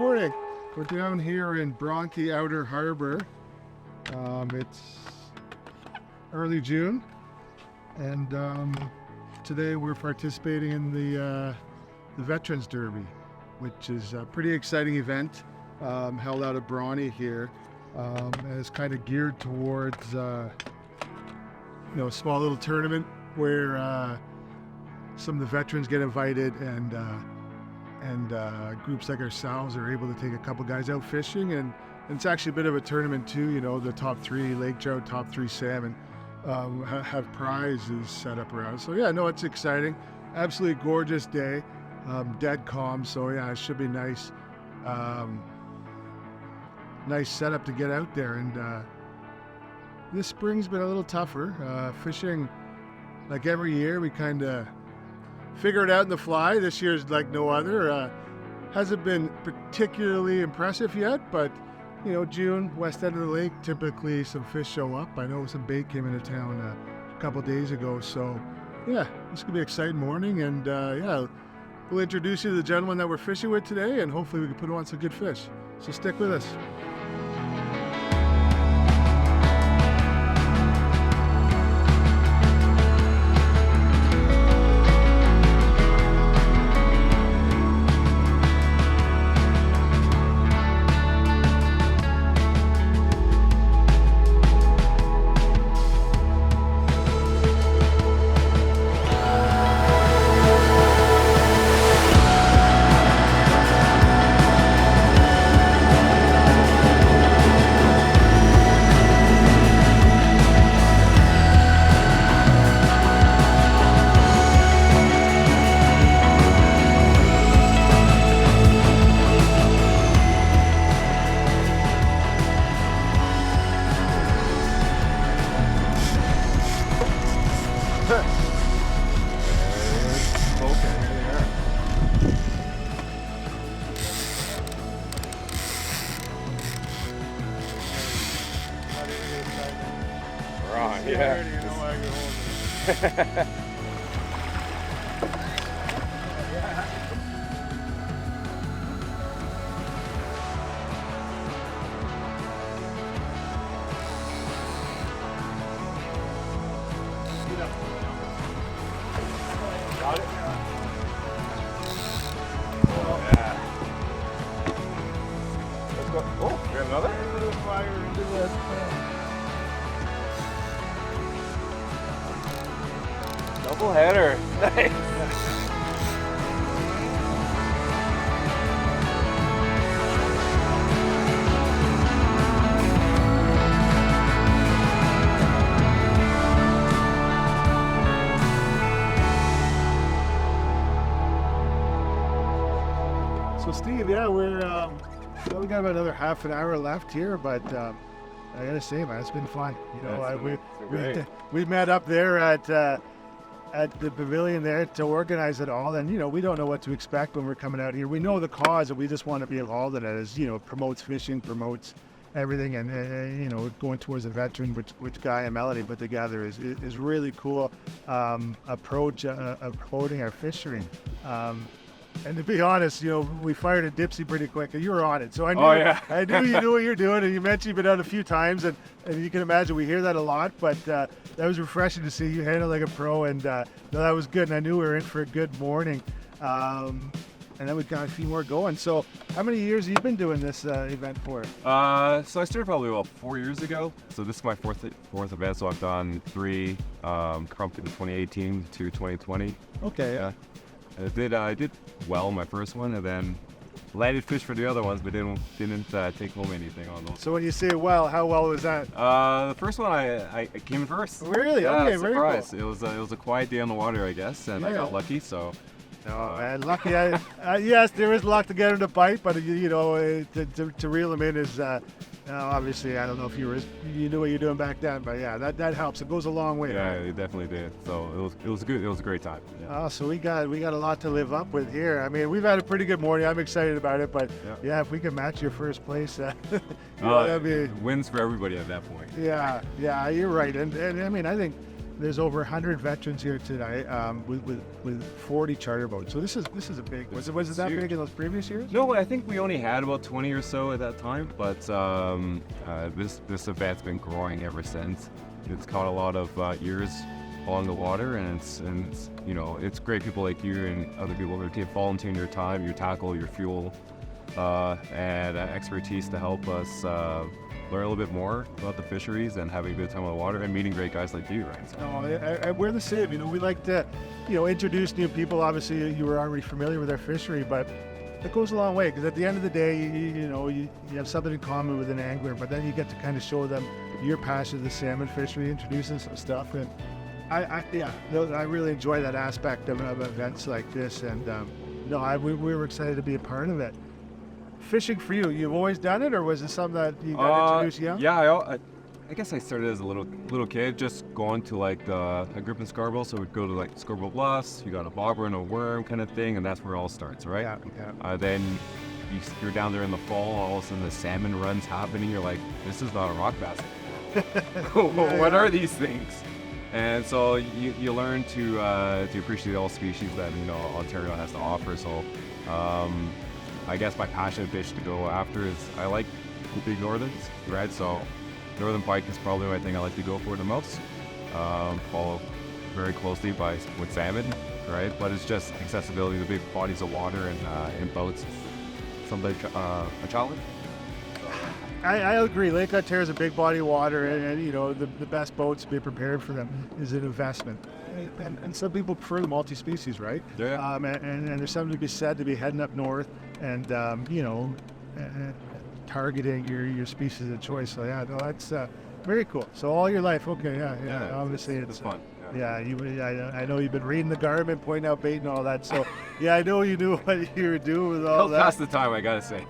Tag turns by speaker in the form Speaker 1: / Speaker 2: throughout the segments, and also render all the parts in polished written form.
Speaker 1: morning. We're down here in Bronte Outer Harbor. It's early June, and today we're participating in the Veterans Derby, which is a pretty exciting event held out of Bronte here. And it's kind of geared towards a small little tournament where some of the veterans get invited, and groups like ourselves are able to take a couple guys out fishing, and it's actually a bit of a tournament too. The top 3 lake trout, top 3 salmon have prizes set up around. So yeah, no, it's exciting. Absolutely gorgeous day, dead calm. So yeah, it should be nice. Nice setup to get out there. And this spring's been a little tougher. Fishing, like every year, we kind of figure it out in the fly. This year's like no other. Hasn't been particularly impressive yet, but June, west end of the lake, typically some fish show up. I know some bait came into town a couple days ago. So yeah, it's gonna be an exciting morning, and yeah, we'll introduce you to the gentleman that we're fishing with today, and hopefully we can put on some good fish. So stick with us.
Speaker 2: Yeah. Got it? Yeah. Let's go. Oh, we have another? Double header. Nice.
Speaker 1: So Steve, yeah, we got about another half an hour left here, but I gotta say, man, it's been fun. We met up there at the pavilion there to organize it all, and we don't know what to expect when we're coming out here. We know the cause, and we just want to be involved in it. As it promotes fishing, promotes everything, and going towards a veteran, which Guy and Melody put together is really cool approach of promoting our fishery. And to be honest, we fired a dipsy pretty quick. You were on it, so I knew.
Speaker 2: Oh, yeah.
Speaker 1: I knew you knew what you're doing, and you mentioned you've been out a few times, and you can imagine we hear that a lot. But that was refreshing to see you handle like a pro, and no, that was good. And I knew we were in for a good morning. And then we got a few more going. So, how many years have you been doing this event for?
Speaker 2: So I started probably about 4 years ago. So this is my fourth event. So I've done 3, from 2018 to 2020.
Speaker 1: Okay.
Speaker 2: Yeah. I did well my first one, and then landed fish for the other ones, but didn't take home anything on those.
Speaker 1: So when you say well, how well was that?
Speaker 2: The first one I came in first.
Speaker 1: Really?
Speaker 2: Yeah,
Speaker 1: Okay, very
Speaker 2: surprise.
Speaker 1: cool.
Speaker 2: It was a quiet day on the water, I guess, and I got lucky. So.
Speaker 1: Oh man, lucky. Yes, there is luck to get him to bite, but to reel him in is obviously, I don't know if you knew what you're doing back then, but yeah, that helps. It goes a long way.
Speaker 2: Yeah, it definitely did. So it was good. It was a great time. Yeah.
Speaker 1: Oh, so we got a lot to live up with here. I mean, we've had a pretty good morning. I'm excited about it, but yeah, if we can match your first place, that'd be
Speaker 2: wins for everybody at that point.
Speaker 1: Yeah, you're right, and I mean, I think there's over 100 veterans here tonight with 40 charter boats. So this is a big. Was it that big in those previous years?
Speaker 2: No, I think we only had about 20 or so at that time, but this event's been growing ever since. It's caught a lot of ears along the water, and it's it's great people like you and other people that keep volunteering your time, your tackle, your fuel, and expertise to help us learn a little bit more about the fisheries and having a good time on the water and meeting great guys like you, right?
Speaker 1: So, we're the same. We like to, introduce new people. Obviously, you were already familiar with our fishery, but it goes a long way because at the end of the day, you have something in common with an angler, but then you get to kind of show them your passion of the salmon fishery, introducing some stuff, and I really enjoy that aspect of events like this, and we were excited to be a part of it. Fishing for you, you've always done it, or was it something that you got introduced young?
Speaker 2: Yeah, I guess I started as a little kid, just going to I grew up in Scarborough, so we'd go to Scarborough Bluffs. You got a bobber and a worm kind of thing, and that's where it all starts, right?
Speaker 1: Yeah.
Speaker 2: Then you're down there in the fall, all of a sudden the salmon run's happening. You're like, this is not a rock basket. What are these things? And so you learn to appreciate all species that Ontario has to offer. So I guess my passion fish to go after is I like the big northerns, right? So northern pike is probably the thing I like to go for the most. Followed very closely with salmon, right? But it's just accessibility to big bodies of water and in boats. Something a challenge.
Speaker 1: I agree. Lake Ontario is a big body of water, and the best boats to be prepared for them is an investment. And some people prefer the multi-species, right?
Speaker 2: Yeah.
Speaker 1: And there's something to be said to be heading up north and targeting your species of choice. So that's very cool. So all your life, okay, yeah. Obviously,
Speaker 2: it's fun.
Speaker 1: Yeah, I know you've been reading the Garmin, pointing out bait and all that. So yeah, I know you knew what you were doing with all that.
Speaker 2: Pass the time, I gotta say.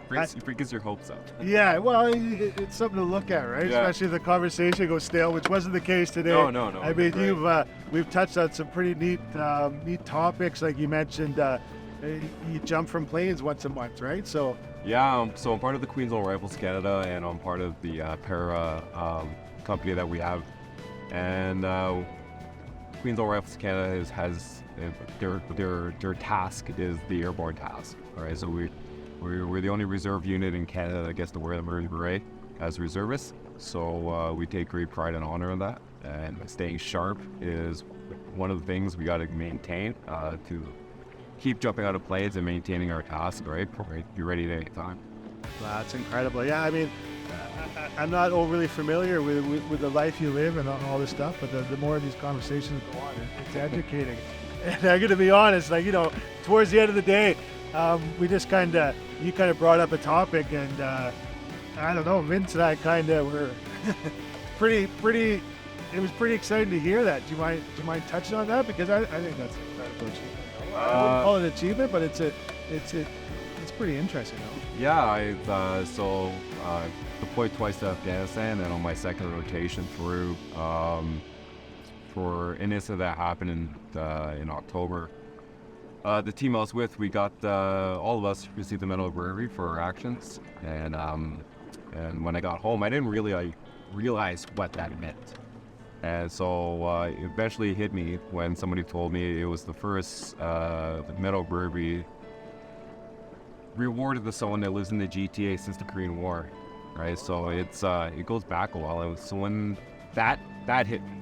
Speaker 2: Brings your hopes up.
Speaker 1: Yeah, well, it's something to look at, right? Yeah. Especially if the conversation goes stale, which wasn't the case today.
Speaker 2: No.
Speaker 1: I mean, we've touched on some pretty neat topics, like you mentioned. You jump from planes once a month, right? So
Speaker 2: yeah, so I'm part of the Queensland Rifles Canada, and I'm part of the para company that we have. And Queensland Rifles Canada has their task is the airborne task. All right, so we're the only reserve unit in Canada that gets to wear the Marine Beret as reservists. So we take great pride and honor in that. And staying sharp is one of the things we got to maintain to keep jumping out of planes and maintaining our task, right? Be ready at any time.
Speaker 1: Wow, that's incredible. Yeah, I mean, I'm not overly familiar with the life you live and all this stuff, but the more of these conversations go on, it's educating. And I'm going to be honest, towards the end of the day, you kind of brought up a topic, and I don't know, Vince and I kind of were pretty. It was pretty exciting to hear that. Do you mind touching on that? Because I think that's an incredible achievement. I wouldn't call it an achievement, but it's pretty interesting.
Speaker 2: Yeah, I deployed twice to Afghanistan, and on my second rotation through, for an incident that happened in October. The team I was with, we got all of us received the Medal of Bravery for our actions, and when I got home, I didn't really realize what that meant. And so it eventually hit me when somebody told me it was the first Medal of Bravery rewarded to someone that lives in the GTA since the Korean War, right? So it goes back a while. So when that hit me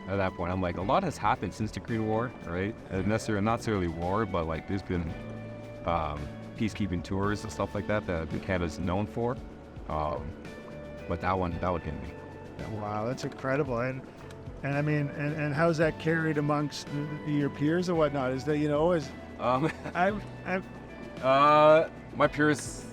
Speaker 2: at that point, I'm like, a lot has happened since the Korean War, right? Not necessarily war, but there's been peacekeeping tours and stuff like that Canada's known for. But that one hit me.
Speaker 1: Wow, that's incredible. And I mean, and how's that carried amongst your peers and whatnot? Is that
Speaker 2: my peers,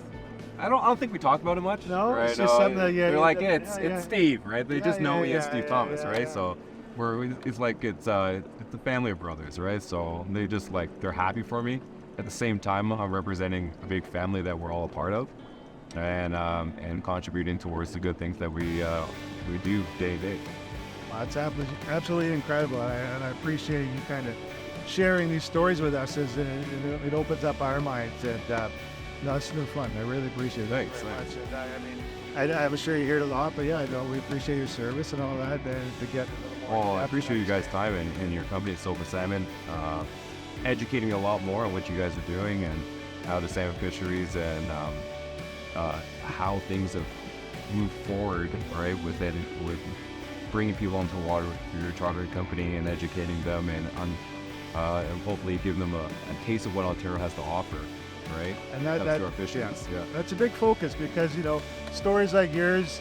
Speaker 2: I don't think we talk about it much.
Speaker 1: No,
Speaker 2: right?
Speaker 1: It's just something that
Speaker 2: they're like, it's Steve, right? They just know me as Steve Thomas, right? So it's a family of brothers, right? So they just they're happy for me. At the same time, I'm representing a big family that we're all a part of, and contributing towards the good things that we do day to day.
Speaker 1: Well, that's absolutely incredible, and I appreciate you kind of sharing these stories with us, as it opens up our minds. And No, it's been fun. I really appreciate it.
Speaker 2: Thanks,
Speaker 1: very
Speaker 2: thanks.
Speaker 1: much. And I'm sure you hear it a lot, but yeah, no, we appreciate your service and all that. And to get
Speaker 2: Well, I appreciate you guys' time and your company, Silver Salmon, educating a lot more on what you guys are doing and how the salmon fisheries and how things have moved forward, right, with bringing people into the water through your chartered company and educating them and hopefully giving them a taste of what Ontario has to offer, right?
Speaker 1: And
Speaker 2: Comes through our fisheries. Yeah.
Speaker 1: that's a big focus because stories like yours,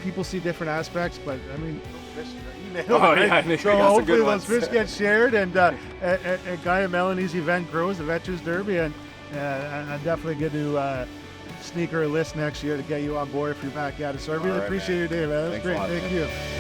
Speaker 1: people see different aspects, but I mean, fish are email.
Speaker 2: Oh,
Speaker 1: right?
Speaker 2: yeah, I think
Speaker 1: so
Speaker 2: that's a
Speaker 1: hopefully
Speaker 2: good
Speaker 1: those
Speaker 2: one.
Speaker 1: fish get shared, and Guy and Melanie's event grows, the Veterans Derby, and I'm definitely going to sneak her a list next year to get you on board if you're back at it. So I really
Speaker 2: All right,
Speaker 1: appreciate
Speaker 2: man.
Speaker 1: your day, man. That's
Speaker 2: Thanks a
Speaker 1: great.
Speaker 2: lot,
Speaker 1: Thank
Speaker 2: man.
Speaker 1: you.